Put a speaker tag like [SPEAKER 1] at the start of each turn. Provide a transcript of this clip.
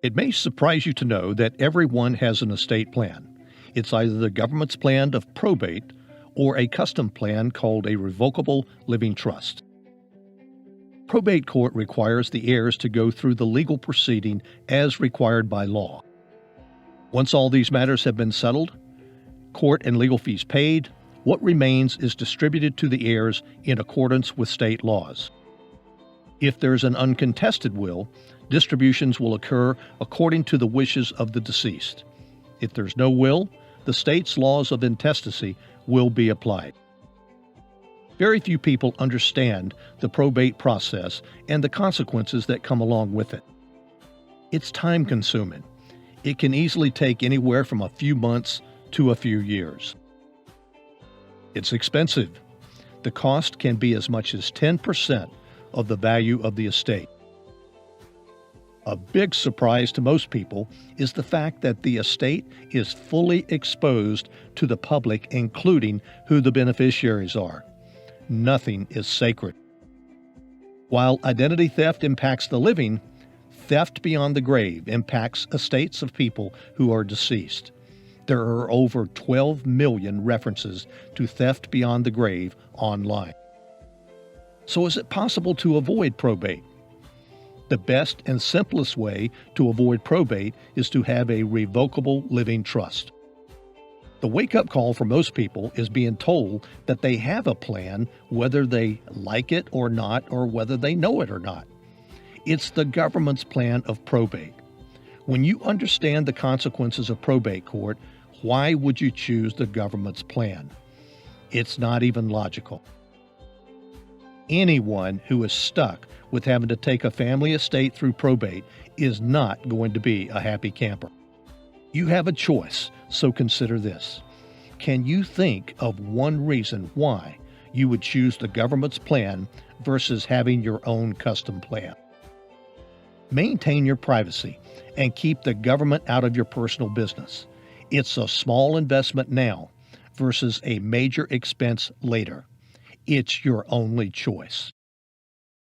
[SPEAKER 1] It may surprise you to know that everyone has an estate plan. It's either the government's plan of probate or a custom plan called a revocable living trust. Probate court requires the heirs to go through the legal proceeding as required by law. Once all these matters have been settled, court and legal fees paid, what remains is distributed to the heirs in accordance with state laws. If there's an uncontested will, distributions will occur according to the wishes of the deceased. If there's no will, the state's laws of intestacy will be applied. Very few people understand the probate process and the consequences that come along with it. It's time-consuming. It can easily take anywhere from a few months to a few years. It's expensive. The cost can be as much as 10% of the value of the estate. A big surprise to most people is the fact that the estate is fully exposed to the public, including who the beneficiaries are. Nothing is sacred. While identity theft impacts the living, theft beyond the grave impacts estates of people who are deceased. There are over 12 million references to theft beyond the grave online. So is it possible to avoid probate? The best and simplest way to avoid probate is to have a revocable living trust. The wake-up call for most people is being told that they have a plan, whether they like it or not, or whether they know it or not. It's the government's plan of probate. When you understand the consequences of probate court, why would you choose the government's plan? It's not even logical. Anyone who is stuck with having to take a family estate through probate is not going to be a happy camper. You have a choice, so consider this. Can you think of one reason why you would choose the government's plan versus having your own custom plan? Maintain your privacy and keep the government out of your personal business. It's a small investment now versus a major expense later. It's your only choice.